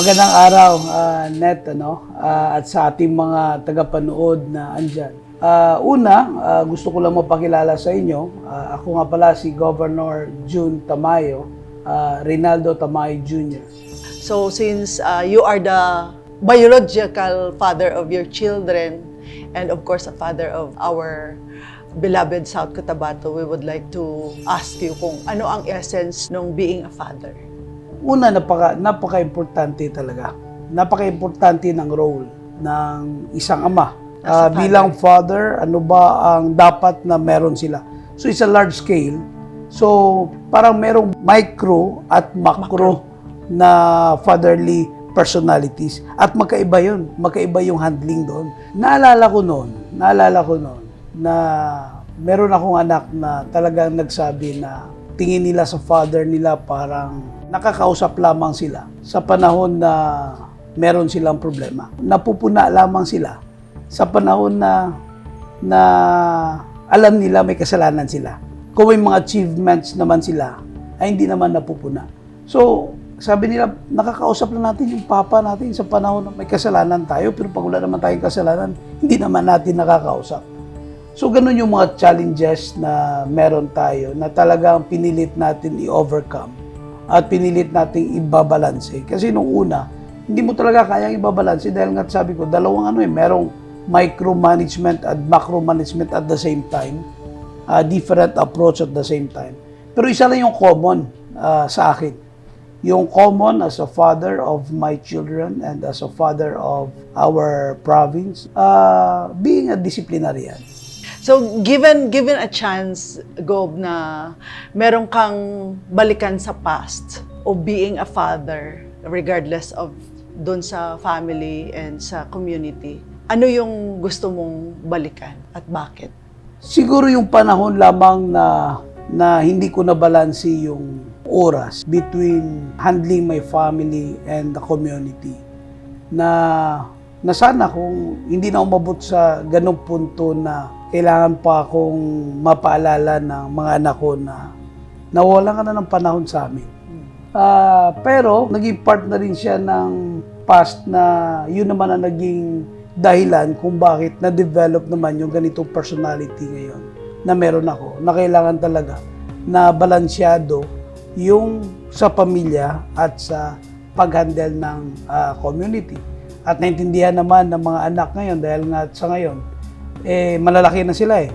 Magandang araw, Net, at sa ating mga tagapanood na andyan. Gusto ko lang mapakilala sa inyo. Ako nga pala si Governor June Tamayo, Rinaldo Tamayo Jr. So since you are the biological father of your children and of course a father of our beloved South Cotabato, we would like to ask you kung ano ang essence ng being a father. Una, napaka-importante talaga. Napaka-importante ng role ng isang ama. As a father. Bilang father, ano ba ang dapat na meron sila? So, it's a large scale. So, parang merong micro at macro na fatherly personalities. At magkaiba yun. Magkaiba yung handling doon. Naalala ko noon na meron akong anak na talagang nagsabi na tingin nila sa father nila parang nakakausap lamang sila sa panahon na meron silang problema. Napupuna lamang sila sa panahon na alam nila may kasalanan sila. Kung may mga achievements naman sila, ay hindi naman napupuna. So, sabi nila, nakakausap lang natin yung papa natin sa panahon na may kasalanan tayo, pero pag wala naman tayong kasalanan, hindi naman natin nakakausap. So, ganun yung mga challenges na meron tayo na talagang pinilit natin i-overcome at pinilit natin ibabalanse. Kasi nung una, hindi mo talaga kayang ibabalanse dahil nga sabi ko, dalawang merong micromanagement at macromanagement at the same time, different approach at the same time. Pero isa lang yung common sa akin. Yung common as a father of my children and as a father of our province, being a disciplinarian. So given a chance, Gob, na meron kang balikan sa past o being a father regardless of doon sa family and sa community, ano yung gusto mong balikan at bakit? Siguro yung panahon lamang na hindi ko nabalansi yung oras between handling my family and the community. Na sana kung hindi na umabot sa ganung punto na kailangan pa akong mapaalala ng mga anak ko na nawalan ka na ng panahon sa amin. Pero naging part na rin siya ng past na yun naman ang naging dahilan kung bakit na-develop naman yung ganitong personality ngayon na meron ako, na kailangan talaga na balansyado yung sa pamilya at sa pag-handle ng community. At naintindihan naman ng mga anak ngayon dahil nga sa ngayon, malalaki na sila eh.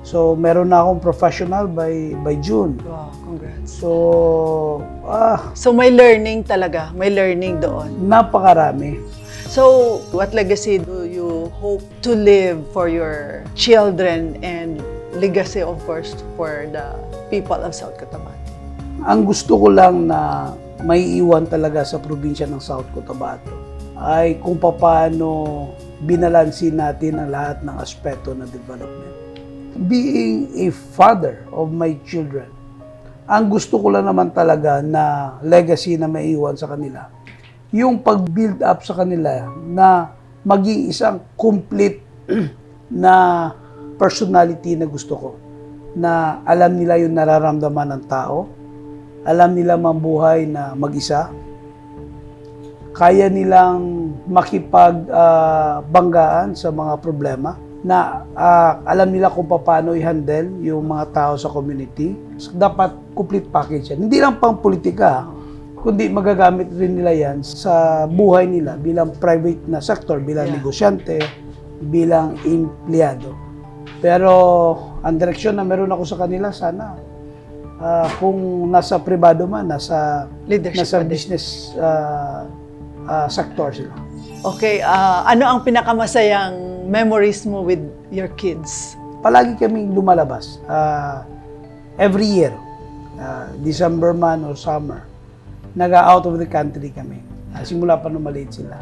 So, meron na akong professional by June. Wow, congrats. So, may learning talaga, may learning doon. napakarami. So, what legacy do you hope to leave for your children and legacy, of course, for the people of South Cotabato? Ang gusto ko lang na may iwan talaga sa probinsya ng South Cotabato ay kung paano binalansin natin ang lahat ng aspeto ng development. Being a father of my children, ang gusto ko lang naman talaga na legacy na maiwan sa kanila, yung pag-build up sa kanila na maging isang complete na personality na gusto ko. Na alam nila yung nararamdaman ng tao, alam nila mabuhay na mag-isa, kaya nilang makipagbanggaan sa mga problema, na alam nila kung paano i-handle yung mga tao sa community. Dapat complete package yan. Hindi lang pang politika, kundi magagamit rin nila yan sa buhay nila bilang private na sector, bilang negosyante, bilang empleyado. Pero ang direksyon na meron ako sa kanila, sana kung nasa pribado man, nasa business sector sila. Okay, ano ang pinakamasayang memories mo with your kids? Palagi kaming lumalabas. Every year, December man or summer, nag-out of the country kami. Simula pa nung maliit sila.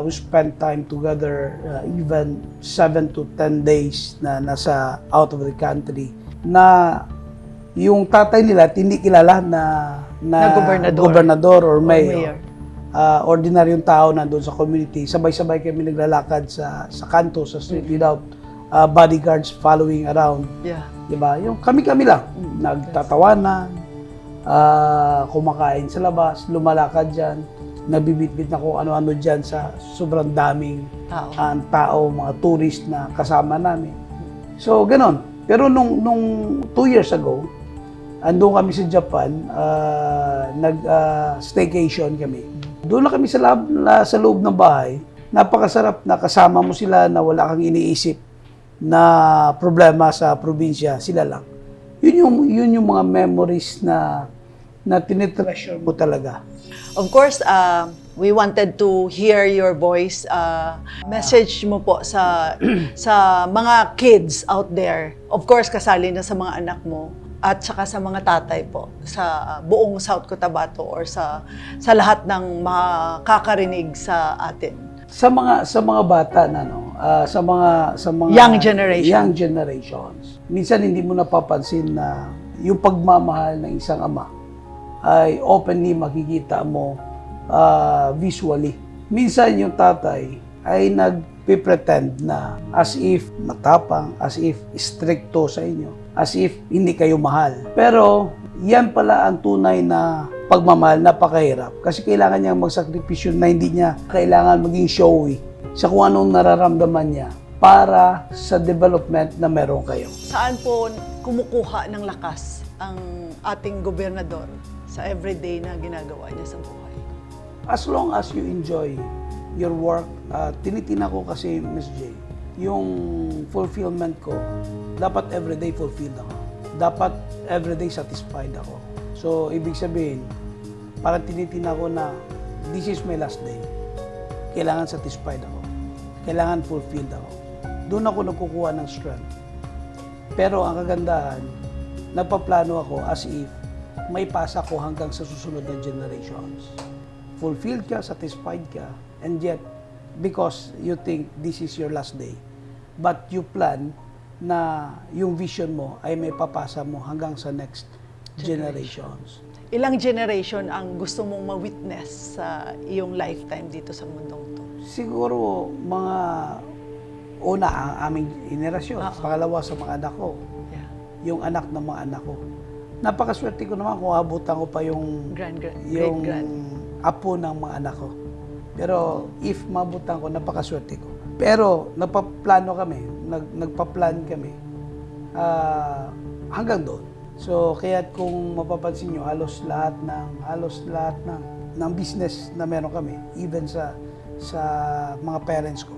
We spend time together, even 7 to 10 days na nasa out of the country. Na yung tatay nila hindi kilala na gobernador or mayor. Ordinaryong tao nandun sa community. Sabay-sabay kami naglalakad sa kanto, sa street without bodyguards following around. Yeah. Diba? Yung kami-kami lang. Nagtatawanan, kumakain sa labas, lumalakad dyan. nabibitbit na kung ano-ano dyan sa sobrang daming Tao. tao, mga tourist na kasama namin. So, ganon. Pero nung 2 years ago, andun kami sa Japan, nag-staycation kami. Doon na kami sa loob ng bahay. Napakasarap na kasama mo sila na wala kang iniisip na problema sa probinsya, sila lang. Yun yung mga memories na tinitreasure mo talaga. Of course, we wanted to hear your voice. Message mo po sa sa mga kids out there. Of course, kasali na sa mga anak mo at saka sa mga tatay po sa buong South Cotabato or sa lahat ng makakarinig sa atin. Sa mga bata na sa mga Young generation. young generations. Minsan hindi mo napapansin na yung pagmamahal ng isang ama ay openly makikita mo visually. Minsan yung tatay ay nagpe-pretend na as if matapang, as if stricto sa inyo, as if hindi kayo mahal. Pero yan pala ang tunay na pagmamahal, napakahirap. Kasi kailangan niyang magsakripisyo na hindi niya kailangan maging showy sa kung anong nararamdaman niya para sa development na meron kayo. Saan po kumukuha ng lakas ang ating gobernador sa everyday na ginagawa niya sa buhay? As long as you enjoy your work, tinitina ko kasi, Ms. J, yung fulfillment ko, dapat everyday fulfilled ako. Dapat everyday satisfied ako. So, ibig sabihin, parang tinitina ko na this is my last day. Kailangan satisfied ako. Kailangan fulfilled ako. Doon ako nagkukuha ng strength. Pero ang kagandahan, nagpaplano ako as if may pasa ko hanggang sa susunod na generations. Fulfilled ka, satisfied ka, and yet, because you think this is your last day, but you plan na yung vision mo ay may papasa mo hanggang sa next generations. Ilang generation ang gusto mong ma-witness sa iyong lifetime dito sa mundong to? Siguro, mga una ang aming generasyon, pangalawa sa mga anak ko, Yeah. yung anak ng mga anak ko. Napakaswerte ko naman kung abutan ko pa yung yung Great-grand. apo ng mga anak ko. Pero if mabutan ko, napakaswerte ko. Pero nagpaplano kami, nagpa-plan kami hanggang doon. So kaya kung mapapansin nyo, halos lahat ng business na meron kami, even sa mga parents ko,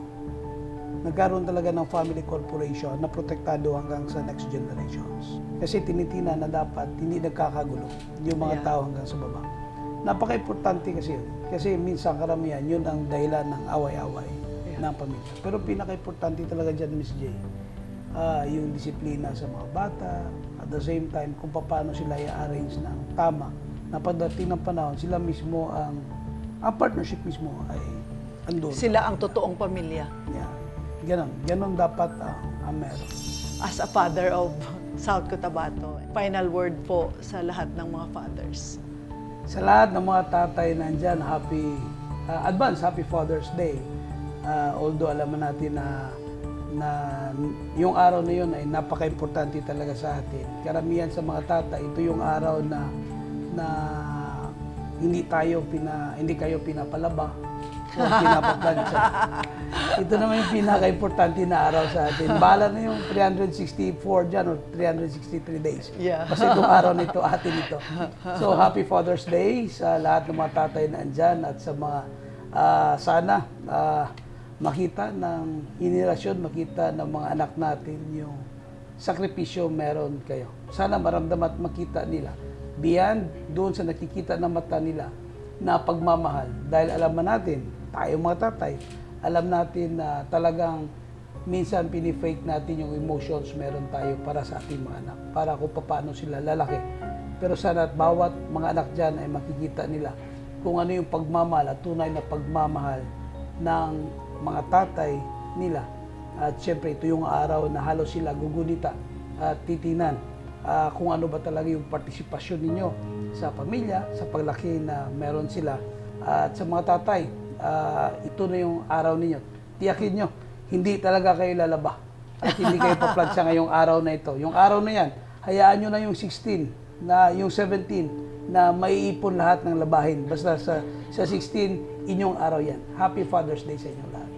nagkaroon talaga ng family corporation na protektado hanggang sa next generations. Kasi tinitina na dapat hindi nagkakagulo yung mga tao hanggang sa baba. Napaka-importante kasi yun. Kasi minsan karamihan, yun ang dahilan ng away-away ng pamilya. Pero pinaka-importante talaga dyan, Ms. J, yung disiplina sa mga bata, at the same time, kung paano sila i-arrange ng tama, na pagdating ng panahon, sila mismo ang partnership mismo ay andun. Sila ang totoong pamilya. Yeah. Ganon dapat ang meron. As a father of South Cotabato, final word po sa lahat ng mga fathers. Sa lahat ng mga tatay nandyan, advance Happy Father's Day. Although alam natin na yung araw na yun ay napaka-importante talaga sa atin. Karamihan sa mga tatay, ito yung araw na hindi kayo pinapalaba o pinapaplansya. Ito naman yung pinaka-importante na araw sa atin. Bahala na yung 364 dyan o 363 days. Yeah. Kasi itong araw na ito, atin ito. So, Happy Father's Day sa lahat ng mga tatay na andyan at sa mga sana makita ng henerasyon, makita ng mga anak natin yung sakripisyo meron kayo. Sana maramdaman at makita nila beyond doon sa nakikita ng mata nila na pagmamahal. Dahil alam natin, tayo mga tatay, alam natin na talagang minsan pinifake natin yung emotions meron tayo para sa ating mga anak, para kung paano sila lalaki. Pero sana at bawat mga anak dyan ay makikita nila kung ano yung pagmamahal at tunay na pagmamahal ng mga tatay nila. At syempre ito yung araw na halos sila gugunita at titinan kung ano ba talaga yung partisipasyon ninyo sa pamilya, sa paglaki na meron sila. At sa mga tatay, ito na yung araw ninyo. Tiyakin nyo, hindi talaga kayo lalaba at hindi kayo paplansya ngayong araw na ito. Yung araw na yan, hayaan nyo na yung 16, na yung 17, na maiipon lahat ng labahin. Basta sa 16, inyong araw yan. Happy Father's Day sa inyong lahat.